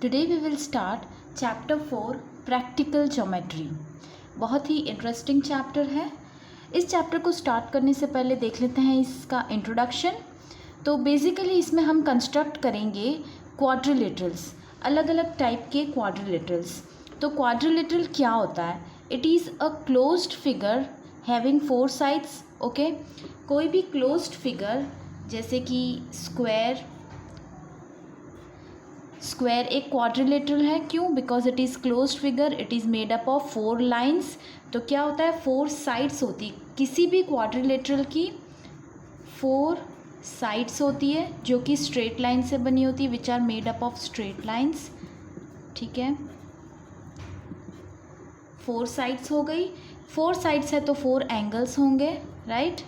Today we will start chapter 4 practical geometry. बहुत ही interesting chapter है। इस चैप्टर को स्टार्ट करने से पहले देख लेते हैं इसका इंट्रोडक्शन। तो बेसिकली इसमें हम कंस्ट्रक्ट करेंगे क्वाड्रिलेटरल्स, अलग अलग टाइप के क्वाड्रिलेटरल्स। तो क्वाड्रिलेटरल क्या होता है? It is a closed figure having 4 sides. Okay, कोई भी क्लोज्ड फिगर जैसे कि स्क्वायर एक क्वाड्रिलेटरल है। क्यों? Because it is closed figure, it is made up of 4 lines. तो क्या होता है? 4 साइड्स होती, किसी भी क्वाड्रिलेटरल की 4 साइड्स होती है जो कि स्ट्रेट लाइन से बनी होती है, which are made up of straight lines. ठीक है, 4 साइड्स हो गई। 4 साइड्स है तो 4 एंगल्स होंगे, राइट?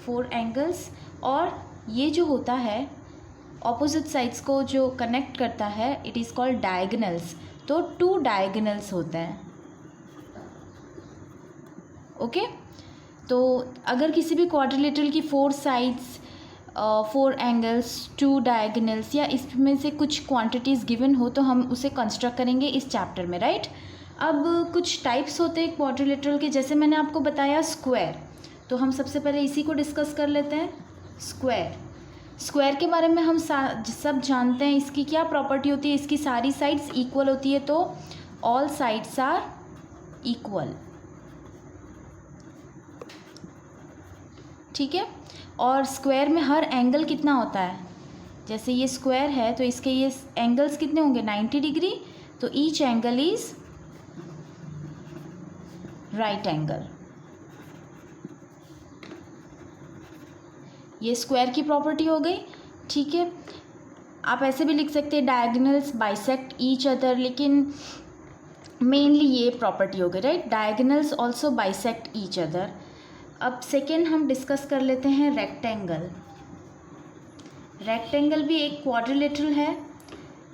4 एंगल्स। और ये जो होता है ऑपोजिट साइड्स को जो कनेक्ट करता है, इट इज़ कॉल्ड डायगोनल्स। तो 2 डायगोनल्स होते हैं। ओके, तो अगर किसी भी क्वाड्रिलेटरल की 4 साइड्स, 4 एंगल्स, 2 डायगोनल्स या इसमें से कुछ क्वांटिटीज़ गिवन हो तो हम उसे कंस्ट्रक्ट करेंगे इस चैप्टर में, राइट? अब कुछ टाइप्स होते हैं क्वाड्रिलेटरल के, जैसे मैंने आपको बताया स्क्वायर। तो हम सबसे पहले इसी को डिस्कस कर लेते हैं। स्क्वायर के बारे में हम सब जानते हैं। इसकी क्या प्रॉपर्टी होती है? इसकी सारी साइड्स इक्वल होती है, तो ऑल साइड्स आर इक्वल। ठीक है, और स्क्वायर में हर एंगल कितना होता है? जैसे ये स्क्वायर है तो इसके ये एंगल्स कितने होंगे? 90 डिग्री। तो each angle is right angle. ये स्क्वायर की प्रॉपर्टी हो गई। ठीक है, आप ऐसे भी लिख सकते हैं डायगोनल्स बाइसेक्ट ईच अदर, लेकिन मेनली ये प्रॉपर्टी हो गई, right? Diagonals also bisect each other. अब सेकेंड हम डिस्कस कर लेते हैं रेक्टेंगल। रेक्टेंगल भी एक क्वाड्रिलेटरल है।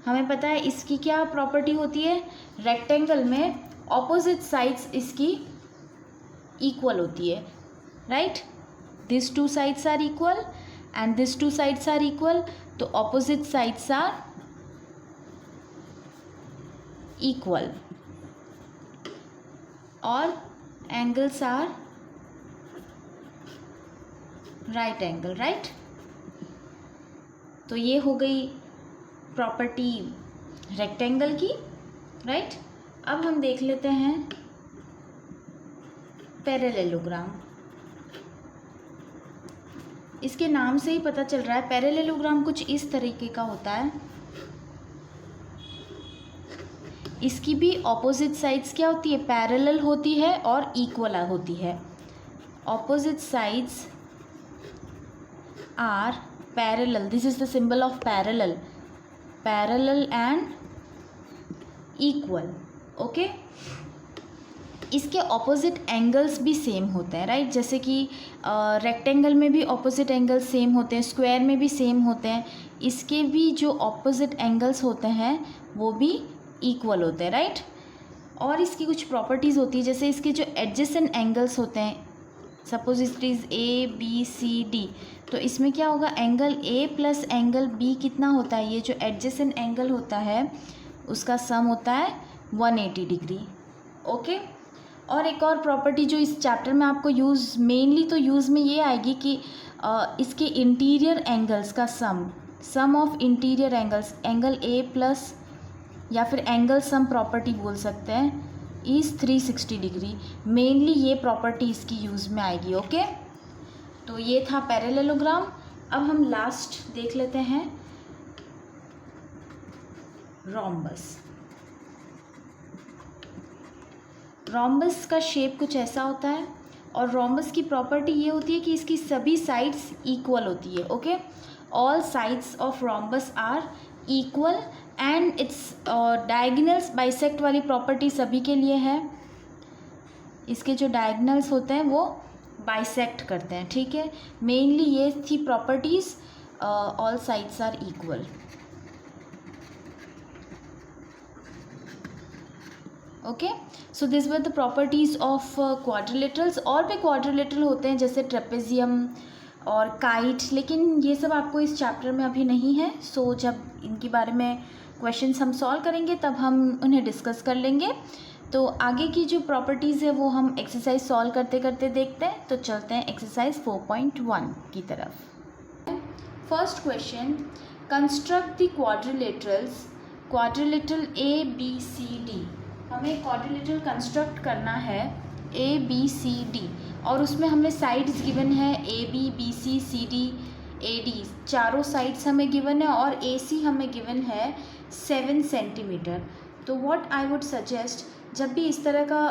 हमें पता है इसकी क्या प्रॉपर्टी होती है। रेक्टेंगल में ऑपोजिट साइड्स इसकी इक्वल होती है, right? These 2 sides are equal and these 2 sides are equal, तो opposite sides are equal और angles are right angle, right? तो ये हो गई प्रॉपर्टी रेक्टेंगल की, राइट? अब हम देख लेते हैं पैरेललोग्राम। इसके नाम से ही पता चल रहा है पैरेललोग्राम कुछ इस तरीके का होता है। इसकी भी ऑपोजिट साइड्स क्या होती है? पैरेलल होती है और इक्वल होती है। Opposite sides are parallel, this is the symbol of parallel, parallel and equal. Okay, इसके ऑपोजिट एंगल्स भी सेम होते हैं, राइट? जैसे कि रेक्टेंगल में भी ऑपोजिट एंगल्स सेम होते हैं, स्क्वायर में भी सेम होते हैं। इसके भी जो ऑपोजिट एंगल्स होते हैं वो भी इक्वल होते हैं, राइट? और इसकी कुछ प्रॉपर्टीज़ होती है, जैसे इसके जो एडजेसेंट एंगल्स होते हैं, suppose it is A B C D, तो इसमें क्या होगा? Angle A plus angle B कितना होता है? ये जो एडजेसेंट एंगल होता है उसका सम होता है 180 डिग्री। ओके, और एक और प्रॉपर्टी जो इस चैप्टर में आपको मेनली तो यूज़ में ये आएगी कि इसके इंटीरियर एंगल्स का sum of interior angles, angle A plus या फिर एंगल सम प्रॉपर्टी बोल सकते हैं, इज़ 360 डिग्री। मेनली ये प्रॉपर्टी इसकी यूज़ में आएगी। ओके, तो ये था पैरेललोग्राम। अब हम लास्ट देख लेते हैं रोम्बस। रोम्बस का शेप कुछ ऐसा होता है और रोम्बस की प्रॉपर्टी ये होती है कि इसकी सभी साइड्स इक्वल होती है। Okay, all sides of rhombus are equal and its diagonals bisect वाली प्रॉपर्टी सभी के लिए है। इसके जो डायगोनल्स होते हैं वो बाइसेक्ट करते हैं। ठीक है, मेनली ये थी properties, all sides are equal. Okay, so this were the properties of quadrilaterals. और भी क्वाड्रिलेटरल होते हैं जैसे ट्रेपेजियम, और काइट, लेकिन ये सब आपको इस चैप्टर में अभी नहीं है। सो जब इनके बारे में क्वेश्चंस हम सॉल्व करेंगे तब हम उन्हें डिस्कस कर लेंगे। तो आगे की जो प्रॉपर्टीज़ है वो हम एक्सरसाइज सॉल्व करते करते देखते हैं। तो चलते हैं एक्सरसाइज 4.1 की तरफ। First question, construct the quadrilaterals, quadrilateral A B C D. हमें क्वाड्रिलेटरल कंस्ट्रक्ट करना है ए बी सी डी, और उसमें हमें साइड्स गिवन है A B, B C, C D, A D, चारों साइड्स हमें गिवन है, और ए सी हमें गिवन है 7 सेंटीमीटर। तो व्हाट आई वुड सजेस्ट, जब भी इस तरह का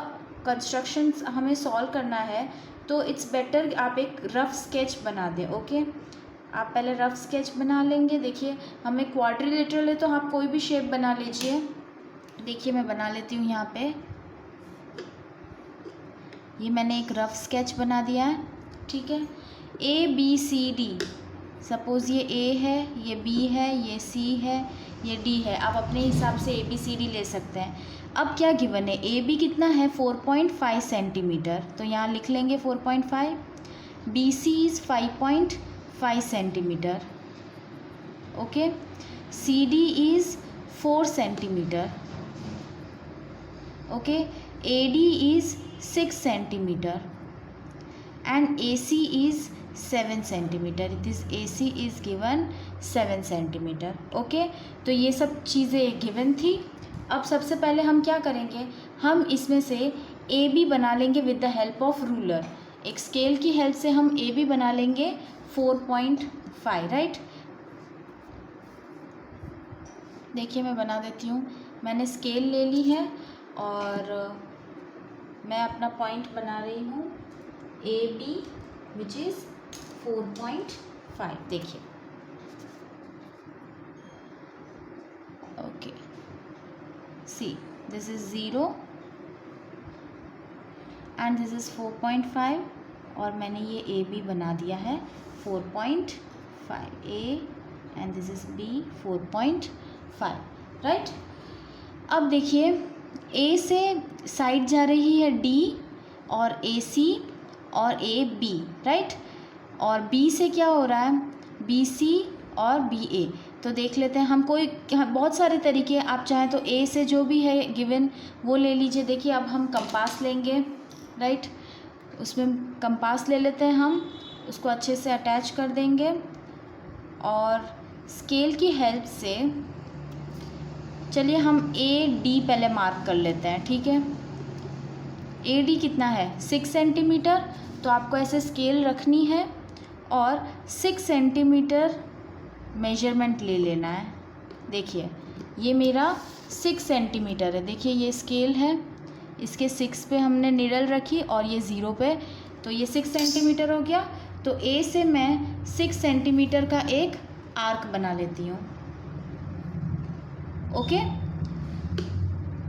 कंस्ट्रक्शन हमें सॉल्व करना है तो इट्स बेटर आप एक रफ़ स्केच बना दें। ओके, आप पहले रफ़ स्केच बना लेंगे। देखिए हमें क्वाड्रिलेटरल है तो आप कोई भी शेप बना लीजिए। देखिए मैं बना लेती हूँ यहाँ पे, ये मैंने एक रफ़ स्केच बना दिया है। ठीक है, A B C D, suppose ये ए है, ये बी है, ये सी है, ये डी है। आप अपने हिसाब से ए बी सी डी ले सकते हैं। अब क्या गिवन है, ए बी कितना है 4.5 सेंटीमीटर, तो यहाँ लिख लेंगे 4.5। B C is 5.5 centimetre. Okay, C D is 4 centimetre. Okay, A D is 6 centimetre and AC is 7 centimetre. This AC is given 7 centimetre. Okay, तो ये सब चीज़ें गिवन थी। अब सबसे पहले हम क्या करेंगे, हम इसमें से ए बी बना लेंगे with the help of ruler. एक स्केल की हेल्प से हम ए बी बना लेंगे 4.5, राइट। देखिए मैं बना देती हूँ, मैंने स्केल ले ली है और मैं अपना पॉइंट बना रही हूँ ए बी विच इज़ 4.5। देखिए okay, see this is 0 and this is 4.5, और मैंने ये ए बी बना दिया है 4.5 A, and this is B 4.5, right. अब देखिए ए से साइड जा रही है डी और ए सी और ए बी, राइट, और बी से क्या हो रहा है बी सी और बी ए। तो देख लेते हैं हम, कोई बहुत सारे तरीके, आप चाहें तो ए से जो भी है गिवन वो ले लीजिए। देखिए अब हम कंपास लेंगे, राइट, उसमें कंपास ले लेते हैं हम, उसको अच्छे से अटैच कर देंगे और स्केल की हेल्प से चलिए हम ए डी पहले मार्क कर लेते हैं। ठीक है, ए डी कितना है 6 सेंटीमीटर, तो आपको ऐसे स्केल रखनी है और 6 सेंटीमीटर मेजरमेंट ले लेना है। देखिए ये मेरा 6 सेंटीमीटर है, देखिए ये स्केल है, इसके 6 पे हमने निडल रखी और ये 0 पे, तो ये 6 सेंटीमीटर हो गया। तो ए से मैं 6 सेंटीमीटर का एक आर्क बना लेती हूँ। ओके,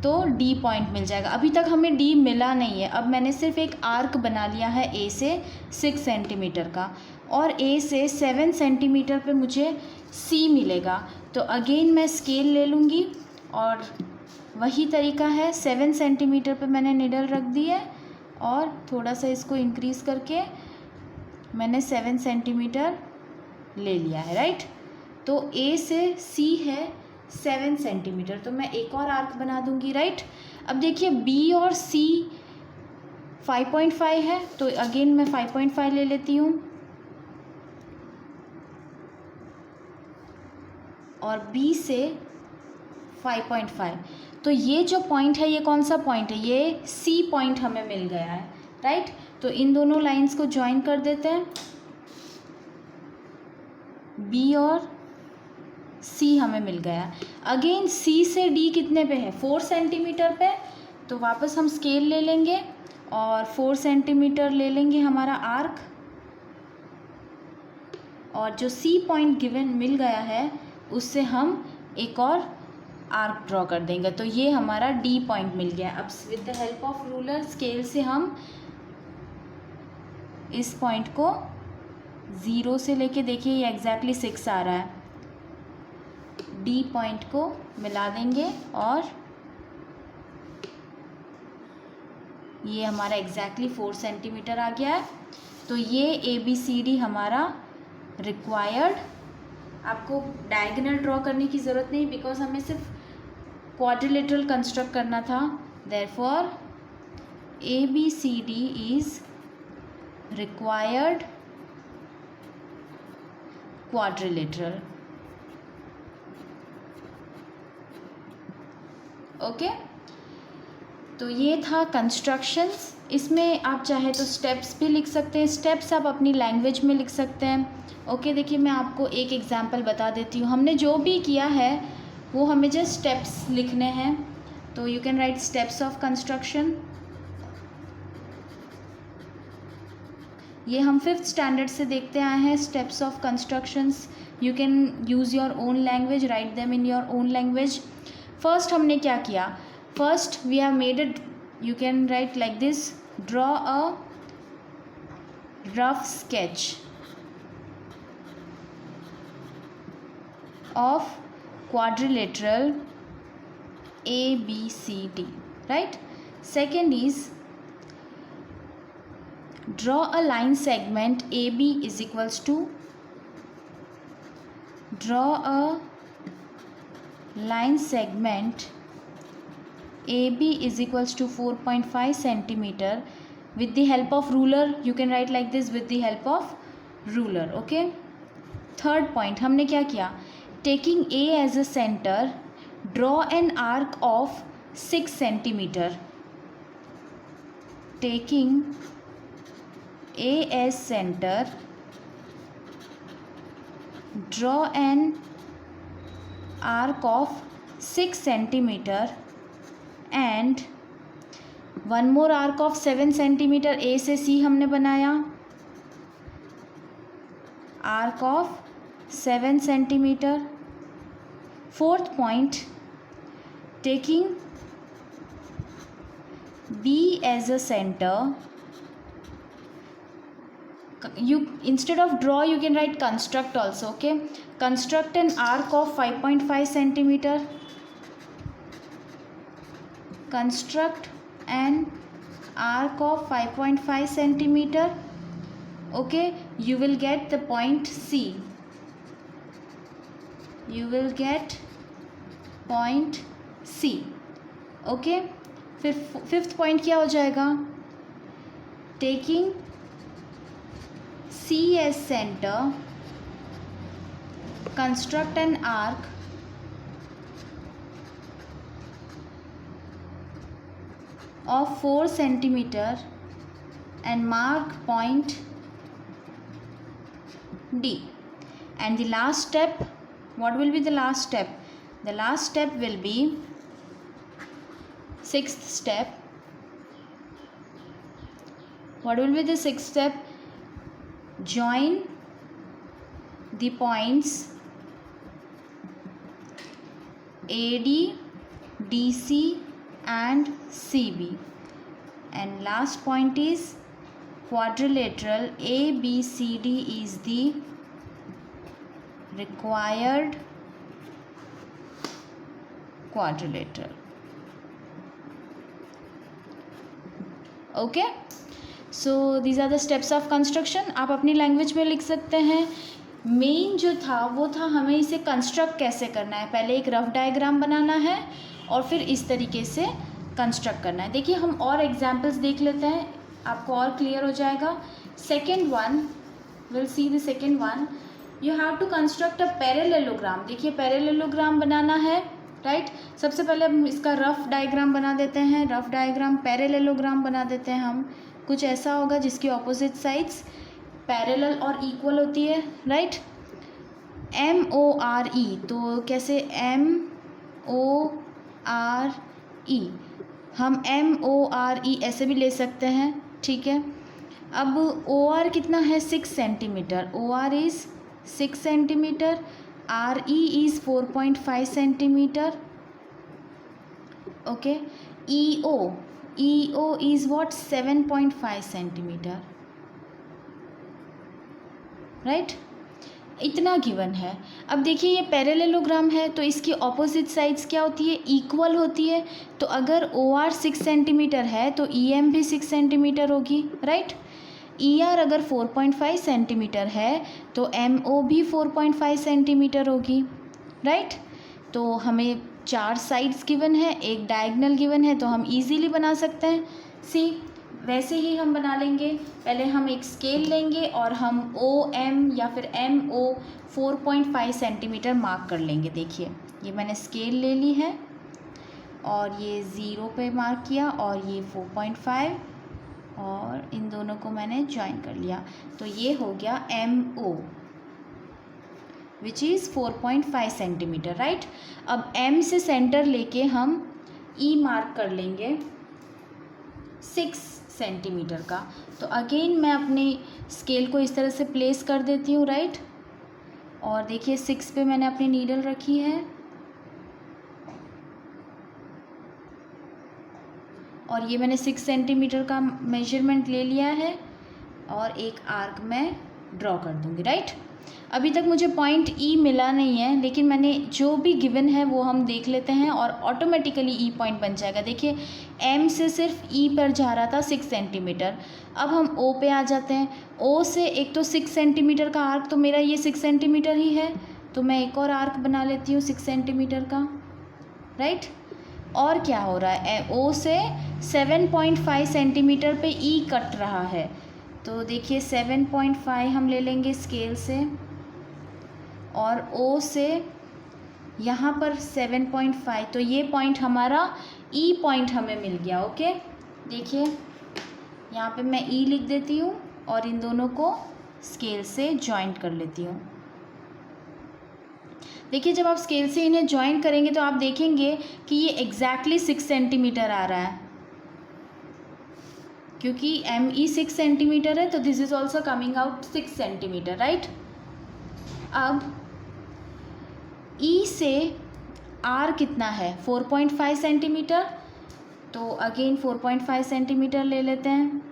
तो डी पॉइंट मिल जाएगा। अभी तक हमें डी मिला नहीं है, अब मैंने सिर्फ एक आर्क बना लिया है ए से 6 सेंटीमीटर का, और ए से 7 सेंटीमीटर पे मुझे सी मिलेगा। तो अगेन मैं स्केल ले लूँगी और वही तरीका है, 7 सेंटीमीटर पे मैंने निडल रख दी है और थोड़ा सा इसको इंक्रीज़ करके मैंने 7 सेंटीमीटर ले लिया है, राइट। तो ए से सी है 7 सेंटीमीटर, तो मैं एक और आर्क बना दूंगी, राइट। अब देखिए बी और सी 5.5 है, तो अगेन मैं 5.5 ले लेती हूँ, और बी से 5.5। तो ये जो पॉइंट है ये कौन सा पॉइंट है, ये सी पॉइंट हमें मिल गया है, राइट। तो इन दोनों लाइंस को ज्वाइन कर देते हैं, बी और सी हमें मिल गया। अगेन सी से डी कितने पे है 4 सेंटीमीटर पे, तो वापस हम स्केल ले लेंगे और 4 सेंटीमीटर ले लेंगे हमारा आर्क, और जो सी पॉइंट गिवन मिल गया है उससे हम एक और आर्क ड्रॉ कर देंगे। तो ये हमारा डी पॉइंट मिल गया। अब with the help of ruler scale से हम इस पॉइंट को 0 से लेके, देखिए ये एग्जैक्टली 6 आ रहा है, डी पॉइंट को मिला देंगे और ये हमारा एग्जैक्टली 4 सेंटीमीटर आ गया है। तो ये ABCD हमारा रिक्वायर्ड, आपको डायगोनल ड्रॉ करने की ज़रूरत नहीं बिकॉज हमें सिर्फ क्वाड्रिलेटरल कंस्ट्रक्ट करना था. Therefore ABCD is required quadrilateral. Okay, तो ये था कंस्ट्रक्शंस. इसमें आप चाहे तो स्टेप्स भी लिख सकते हैं. स्टेप्स आप अपनी लैंग्वेज में लिख सकते हैं. ओके, देखिए मैं आपको एक एग्जांपल बता देती हूँ. हमने जो भी किया है वो हमें जस्ट स्टेप्स लिखने हैं. तो you can write steps of construction. ये हम 5th स्टैंडर्ड से देखते आए हैं. Steps of constructions you can use your own language, write them in your own language. First हमने क्या किया? First we have made it, you can write like this: draw a rough sketch of quadrilateral ABCD, right? Second is draw a line segment AB is equals to, draw a line segment AB is equals to 4.5 centimeter with the help of ruler. You can write like this: with the help of ruler. Okay. Third point हमने क्या किया? Taking A as a center, draw an arc of 6 centimeter. Taking A as center, draw an arc of 6 centimeter and one more arc of 7 centimeter. A से C हमने बनाया, arc of 7 centimeter. Fourth point, taking B as a center, you instead of draw you can write construct also. Okay, construct an arc of 5.5 centimeter. Construct an arc of 5.5 centimeter. Okay, you will get the point C. You will get point C. Okay, फिर fifth point क्या हो जाएगा? Taking C as center, construct an arc of 4 centimeter and mark point D. And the last step, what will be the last step? The last step will be 6th step. What will be the 6th step? Join the points AD, DC and CB, and last point is quadrilateral ABCD is the required quadrilateral. Okay, so these are the steps of construction. आप अपनी language में लिख सकते हैं. Main जो था वो था हमें इसे कंस्ट्रक्ट कैसे करना है. पहले एक रफ डायग्राम बनाना है और फिर इस तरीके से कंस्ट्रक्ट करना है. देखिए हम और एग्जांपल्स देख लेते हैं, आपको और क्लियर हो जाएगा. Second one, will see the second one. You have to construct a parallelogram. देखिए पैरेललोग्राम बनाना है, राइट. सबसे पहले हम इसका रफ डायग्राम बना देते हैं. रफ डायग्राम पैरेललोग्राम बना देते हैं हम. कुछ ऐसा होगा जिसकी ऑपोजिट साइड्स पैरेलल और इक्वल होती है, राइट. MORE, तो कैसे MORE, हम MORE ऐसे भी ले सकते हैं, ठीक है. अब OR कितना है? 6 centimetre. OR is 6 centimetre. RE is 4.5 centimetre. Okay. EO is what? 7.5 centimetre, right. इतना गिवन है. अब देखिए ये पैरेललोग्राम है तो इसकी ऑपोजिट साइड्स क्या होती है? इक्वल होती है. तो अगर OR 6 सेंटीमीटर है तो EM भी 6 सेंटीमीटर होगी, राइट. ER अगर 4.5 सेंटीमीटर है तो MO भी 4.5 सेंटीमीटर होगी, राइट। तो हमें 4 साइड्स गिवन है, एक डायगोनल गिवन है, तो हम इजीली बना सकते हैं। सी वैसे ही हम बना लेंगे। पहले हम एक स्केल लेंगे और हम OM या फिर MO 4.5 सेंटीमीटर मार्क कर लेंगे। देखिए ये मैंने स्केल ले ली है और ये 0 पे मार्क किया और ये 4.5 और इन दोनों को मैंने ज्वाइन कर लिया, तो ये हो गया MO which is 4.5 centimetre, right. अब M से सेंटर लेके हम E मार्क कर लेंगे 6 सेंटीमीटर का। तो अगेन मैं अपनी स्केल को इस तरह से प्लेस कर देती हूँ, राइट। और देखिए 6 पे मैंने अपनी नीडल रखी है और ये मैंने 6 सेंटीमीटर का मेजरमेंट ले लिया है और एक आर्क मैं ड्रॉ कर दूँगी, राइट। अभी तक मुझे पॉइंट E मिला नहीं है, लेकिन मैंने जो भी गिवन है वो हम देख लेते हैं और ऑटोमेटिकली E पॉइंट बन जाएगा। देखिए M से सिर्फ E पर जा रहा था 6 सेंटीमीटर, अब हम O पे आ जाते हैं। O से एक तो 6 सेंटीमीटर का आर्क, तो मेरा ये 6 सेंटीमीटर ही है, तो मैं एक और आर्क बना लेती हूँ 6 सेंटीमीटर का, राइट। और क्या हो रहा है, O से 7.5 सेंटीमीटर पे E कट रहा है, तो देखिए 7.5 हम ले लेंगे स्केल से और O से यहाँ पर 7.5, तो ये पॉइंट हमारा E पॉइंट हमें मिल गया। ओके, देखिए यहाँ पे मैं E लिख देती हूँ और इन दोनों को स्केल से जॉइंट कर लेती हूँ। देखिए जब आप स्केल से इन्हें जॉइन करेंगे तो आप देखेंगे कि ये एग्जैक्टली 6 सेंटीमीटर आ रहा है, क्योंकि ME 6 सेंटीमीटर है, तो this is also coming out 6 centimetre, right. अब E से R कितना है, 4.5 सेंटीमीटर, तो अगेन 4.5 सेंटीमीटर ले लेते हैं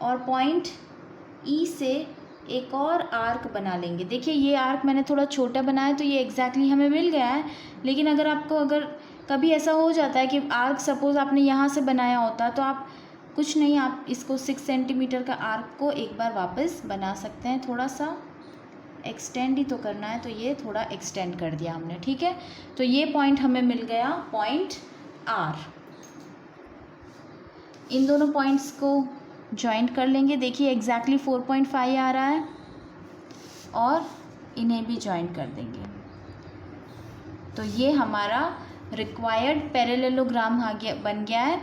और पॉइंट E से एक और आर्क बना लेंगे। देखिए ये आर्क मैंने थोड़ा छोटा बनाया तो ये एग्जैक्टली हमें मिल गया है, लेकिन अगर आपको अगर कभी ऐसा हो जाता है कि आर्क सपोज़ आपने यहाँ से बनाया होता, तो आप कुछ नहीं, आप इसको 6 सेंटीमीटर का आर्क को एक बार वापस बना सकते हैं। थोड़ा सा एक्सटेंड ही तो करना है, तो ये थोड़ा एक्सटेंड कर दिया हमने, ठीक है। तो ये पॉइंट हमें मिल गया, पॉइंट R। इन दोनों पॉइंट्स को जॉइंट कर लेंगे। देखिए एग्जैक्टली 4.5 आ रहा है और इन्हें भी जॉइंट कर देंगे, तो ये हमारा रिक्वायर्ड पैरेललोग्राम बन गया है,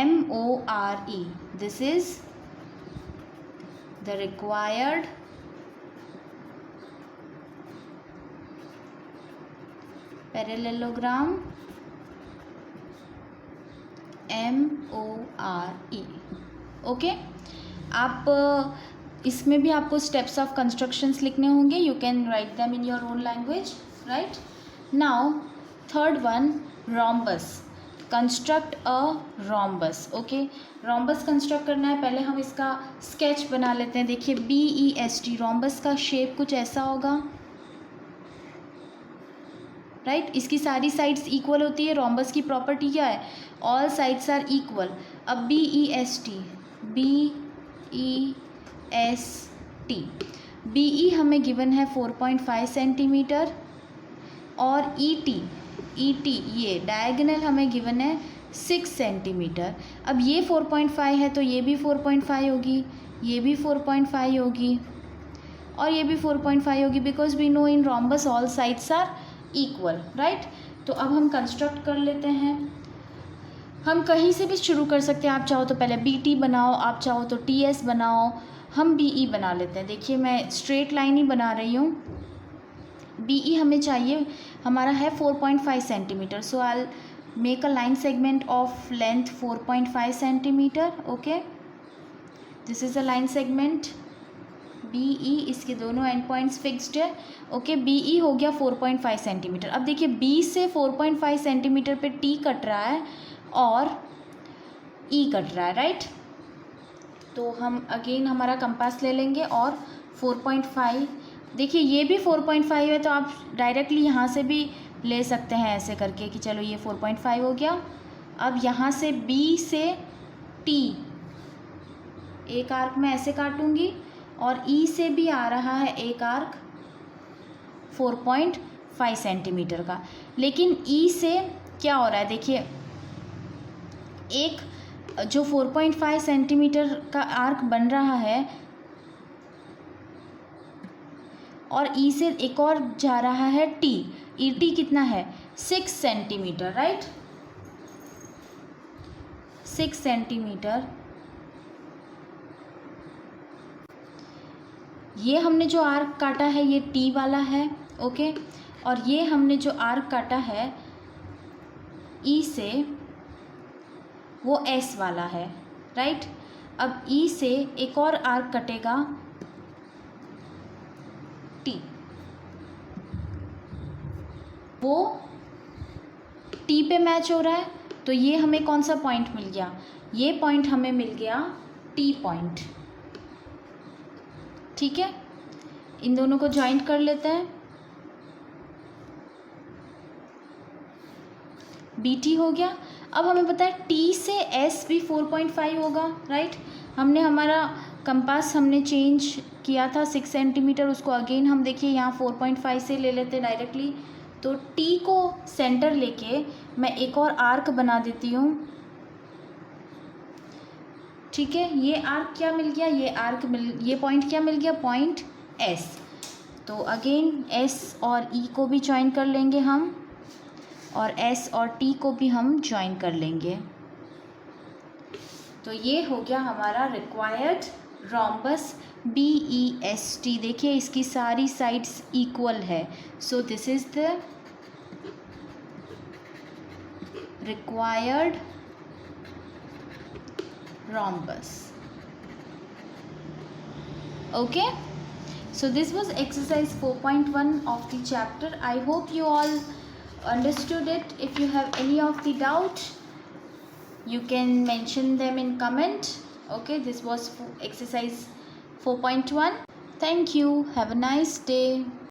MORE। This is the required parallelogram MORE। Okay, आप इसमें भी आपको स्टेप्स ऑफ कंस्ट्रक्शंस लिखने होंगे, you can right them in your own language, right. Now third one, rhombus. Construct a rhombus. Okay, rhombus construct करना है, पहले हम इसका स्केच बना लेते हैं। देखिए BEST, रोम्बस का शेप कुछ ऐसा होगा, राइट। इसकी सारी साइड्स इक्वल होती है। रोम्बस की प्रॉपर्टी क्या है, ऑल साइड्स आर इक्वल। अब BEST, BE हमें गिवन है 4.5 सेंटीमीटर और ET ये डायगोनल हमें गिवन है 6 सेंटीमीटर। अब ये 4.5 है तो ये भी 4.5 होगी, ये भी 4.5 होगी और ये भी 4.5 होगी, because we know in rhombus all sides are equal, right. तो अब हम कंस्ट्रक्ट कर लेते हैं। हम कहीं से भी शुरू कर सकते हैं, आप चाहो तो पहले BT बनाओ, आप चाहो तो TS बनाओ, हम BE बना लेते हैं। देखिए मैं स्ट्रेट लाइन ही बना रही हूँ। BE हमें चाहिए, हमारा है 4.5 centimetre, so I make a line segment of length 4.5 centimetre. Okay, this is a line segment BE, इसके दोनों एंड पॉइंट्स फिक्स्ड है। ओके, BE हो गया 4.5 सेंटीमीटर। अब देखिए B से 4.5 सेंटीमीटर पे T कट रहा है और E कट रहा है, राइट। तो हम अगेन हमारा कंपास ले लेंगे और 4.5, देखिए ये भी 4.5 है, तो आप डायरेक्टली यहाँ से भी ले सकते हैं ऐसे करके कि चलो ये 4.5 हो गया। अब यहाँ से B से टी, एक आर्क मैं ऐसे काटूंगी और ई से भी आ रहा है एक आर्क 4.5 सेंटीमीटर का। लेकिन ई से क्या हो रहा है, देखिए एक जो 4.5 सेंटीमीटर का आर्क बन रहा है और ई से एक और जा रहा है टी, ई टी कितना है 6 सेंटीमीटर, राइट, 6 सेंटीमीटर। ये हमने जो आर्क काटा है ये टी वाला है, ओके, और ये हमने जो आर्क काटा है ई से वो एस वाला है, राइट। अब ई से एक और आर्क कटेगा टी, वो टी पे मैच हो रहा है, तो ये हमें कौन सा पॉइंट मिल गया, ये पॉइंट हमें मिल गया टी पॉइंट, ठीक है। इन दोनों को ज्वाइंट कर लेते हैं, बी टी हो गया। अब हमें पता है टी से एस भी 4.5 होगा, राइट। हमने हमारा कंपास हमने चेंज किया था 6 सेंटीमीटर, उसको अगेन हम देखिए यहाँ 4.5 से ले लेते डायरेक्टली। तो टी को सेंटर लेके मैं एक और आर्क बना देती हूँ, ठीक है। ये आर्क क्या मिल गया, ये पॉइंट क्या मिल गया, पॉइंट एस। तो अगेन एस और ई को भी ज्वाइन कर लेंगे हम, और एस और टी को भी हम ज्वाइन कर लेंगे। तो ये हो गया हमारा required rhombus B E S T. देखिए इसकी सारी साइड्स इक्वल है, so this is the required rhombus. Okay, so this was exercise 4.1 of the chapter. I hope you all understood it. If you have any of the doubt, you can mention them in comment. Okay, this was exercise 4.1. Thank you. Have a nice day.